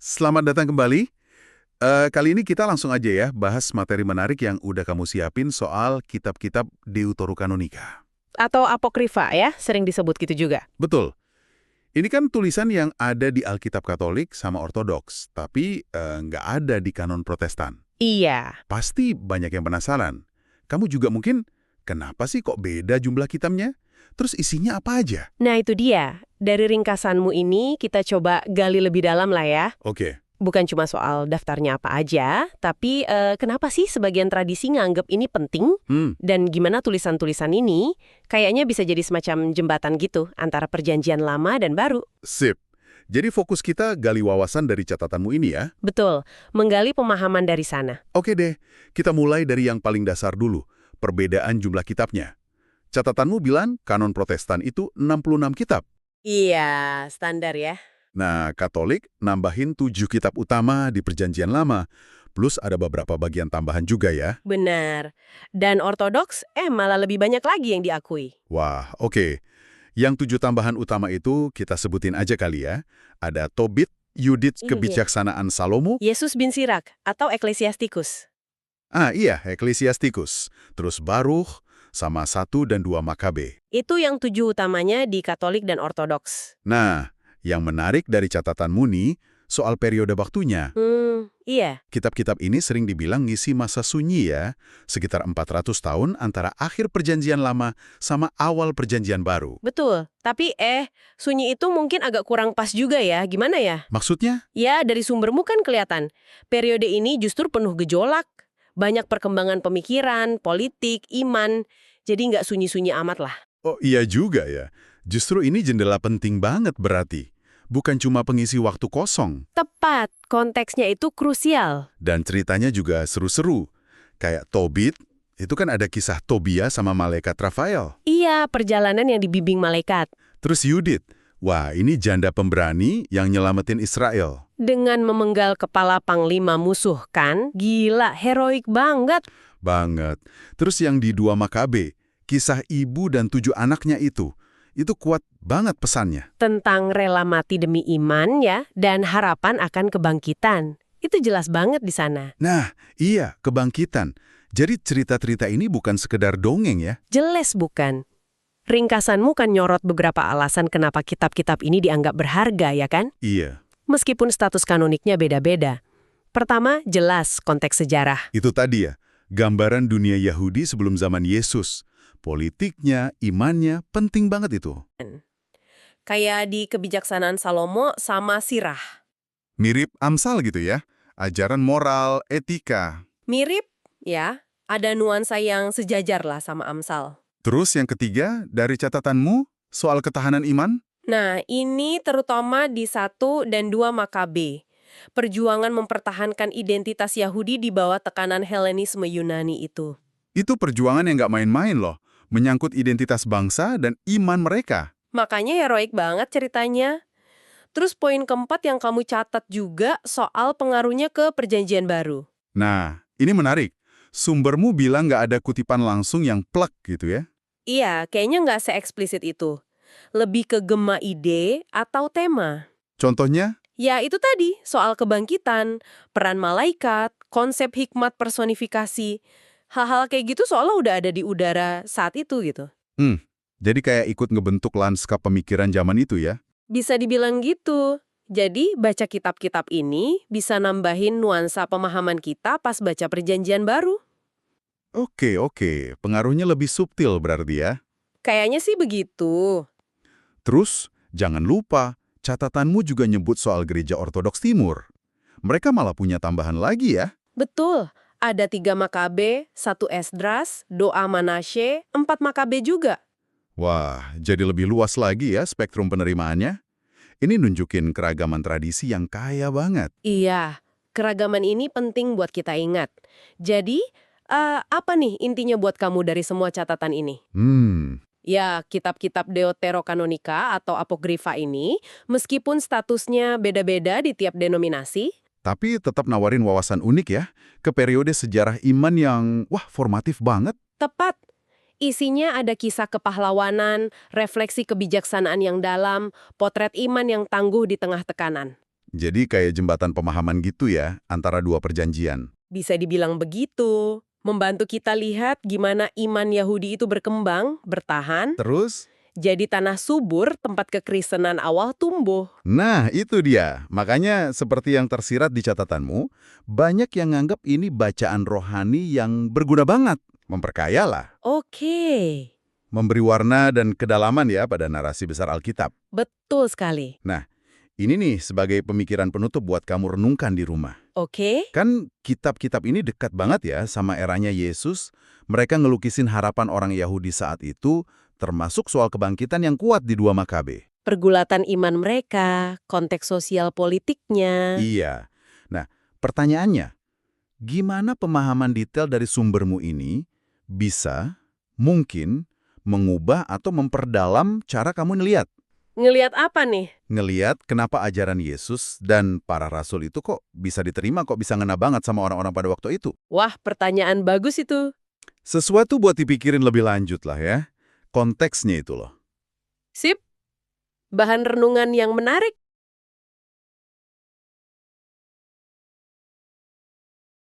Selamat datang kembali. Kali ini kita langsung aja ya bahas materi menarik yang udah kamu siapin soal kitab-kitab Deuterokanonika. Atau apokrifa ya, sering disebut gitu juga. Betul. Ini kan tulisan yang ada di Alkitab Katolik sama Ortodoks, tapi nggak ada di kanon Protestan. Iya, Pasti banyak yang penasaran. Kamu juga mungkin, kenapa sih kok beda jumlah kitabnya? Terus isinya apa aja? nah itu dia. Dari ringkasanmu ini kita coba gali lebih dalam lah ya. Oke. Bukan cuma soal daftarnya apa aja, tapi kenapa sih sebagian tradisi nganggep ini penting? Dan gimana tulisan-tulisan ini kayaknya bisa jadi semacam jembatan gitu antara perjanjian lama dan baru. Sip. Jadi fokus kita gali wawasan dari catatanmu ini ya. Betul, menggali pemahaman dari sana. Oke deh, kita mulai dari yang paling dasar dulu, perbedaan jumlah kitabnya. Catatanmu bilang kanon Protestan itu 66 kitab. Iya, standar ya. Nah, Katolik nambahin 7 kitab utama di Perjanjian Lama, plus ada beberapa bagian tambahan juga ya. Benar. Dan ortodoks, malah lebih banyak lagi yang diakui. Wah, oke. Yang 7 tambahan utama itu kita sebutin aja kali ya. Ada Tobit, Yudit Iya. Kebijaksanaan Salomo, Yesus bin Sirak atau Eklesiasticus. iya, Ecclesiasticus, terus Baruch, sama 1 dan 2 Makabe. Itu yang 7 utamanya di Katolik dan Ortodoks. Nah, yang menarik dari catatanmu nih, soal periode waktunya. Iya, Kitab-kitab ini sering dibilang ngisi masa sunyi ya, sekitar 400 tahun antara akhir Perjanjian Lama sama awal Perjanjian Baru. betul. Tapi sunyi itu mungkin agak kurang pas juga ya. Gimana ya? Maksudnya? Ya, dari sumbermu kan kelihatan. Periode ini justru penuh gejolak. Banyak perkembangan pemikiran, politik, iman. Jadi nggak sunyi-sunyi amat lah. Oh iya juga ya, justru ini jendela penting banget berarti. Bukan cuma pengisi waktu kosong. Tepat, konteksnya itu krusial. Dan ceritanya juga seru-seru. Kayak Tobit, itu kan ada kisah Tobia sama malaikat Rafael. Iya, perjalanan yang dibimbing malaikat. Terus Yudit, wah ini janda pemberani yang nyelamatin Israel. Dengan memenggal kepala panglima musuh kan? Gila, heroik banget. Banget. Terus yang di 2 Makabe, kisah ibu dan 7 anaknya itu kuat banget pesannya. Tentang rela mati demi iman ya, dan harapan akan kebangkitan. Itu jelas banget di sana. Nah, iya, kebangkitan. Jadi cerita-cerita ini bukan sekedar dongeng ya. Jelas bukan? Ringkasanmu kan nyorot beberapa alasan kenapa kitab-kitab ini dianggap berharga ya kan? Iya. Meskipun status kanoniknya beda-beda. Pertama, jelas konteks sejarah. Itu tadi ya, gambaran dunia Yahudi sebelum zaman Yesus. Politiknya, imannya, penting banget itu. Kayak di kebijaksanaan Salomo sama Sirah. Mirip Amsal gitu ya, ajaran moral, etika. Mirip, ya. Ada nuansa yang sejajar lah sama Amsal. Terus yang ketiga, dari catatanmu, soal ketahanan iman? Nah, ini terutama di 1 dan 2 Makabe. Perjuangan mempertahankan identitas Yahudi di bawah tekanan Helenisme Yunani itu. Itu perjuangan yang nggak main-main loh, menyangkut identitas bangsa dan iman mereka. Makanya heroik banget ceritanya. Terus poin keempat yang kamu catat juga soal pengaruhnya ke Perjanjian Baru. Nah, ini menarik. Sumbermu bilang nggak ada kutipan langsung yang plek gitu ya. Iya, kayaknya nggak se-eksplisit itu. Lebih ke gema ide atau tema. Contohnya? Ya itu tadi, soal kebangkitan, peran malaikat, konsep hikmat personifikasi. Hal-hal kayak gitu soalnya udah ada di udara saat itu gitu. Jadi kayak ikut ngebentuk lanskap pemikiran zaman itu ya? Bisa dibilang gitu. Jadi, baca kitab-kitab ini bisa nambahin nuansa pemahaman kita pas baca Perjanjian Baru. Oke, pengaruhnya lebih subtil berarti ya. Kayaknya sih begitu. Terus, jangan lupa, catatanmu juga nyebut soal gereja Ortodoks Timur. Mereka malah punya tambahan lagi ya. Betul, ada 3 Makabe, 1 Esdras, doa Manasye, 4 Makabe juga. Wah, jadi lebih luas lagi ya spektrum penerimaannya. Ini nunjukin keragaman tradisi yang kaya banget. Iya, keragaman ini penting buat kita ingat. Jadi, apa nih intinya buat kamu dari semua catatan ini? Ya, kitab-kitab Deuterokanonika atau apokrifa ini, meskipun statusnya beda-beda di tiap denominasi, Tapi tetap nawarin wawasan unik ya, ke periode sejarah iman yang, formatif banget. tepat. Isinya ada kisah kepahlawanan, refleksi kebijaksanaan yang dalam, potret iman yang tangguh di tengah tekanan. Jadi kayak jembatan pemahaman gitu ya, antara dua perjanjian. Bisa dibilang begitu. Membantu kita lihat gimana iman Yahudi itu berkembang, bertahan, Terus? jadi tanah subur tempat kekristenan awal tumbuh. Nah, itu dia. Makanya seperti yang tersirat di catatanmu, banyak yang nganggap ini bacaan rohani yang berguna banget. Memperkaya lah. Oke, Memberi warna dan kedalaman ya pada narasi besar Alkitab. betul sekali. Nah, ini nih sebagai pemikiran penutup buat kamu renungkan di rumah. Oke, Kan kitab-kitab ini dekat banget ya sama eranya Yesus. Mereka ngelukisin harapan orang Yahudi saat itu, termasuk soal kebangkitan yang kuat di 2 Makabe. pergulatan iman mereka, konteks sosial politiknya. Iya. Nah, pertanyaannya, gimana pemahaman detail dari sumbermu ini bisa, mungkin, mengubah atau memperdalam cara kamu ngeliat? Ngeliat apa nih? Ngeliat kenapa ajaran Yesus dan para rasul itu kok bisa diterima, kok bisa ngena banget sama orang-orang pada waktu itu? Wah, pertanyaan bagus itu. Sesuatu buat dipikirin lebih lanjut lah ya. Konteksnya itu loh. Sip, bahan renungan yang menarik.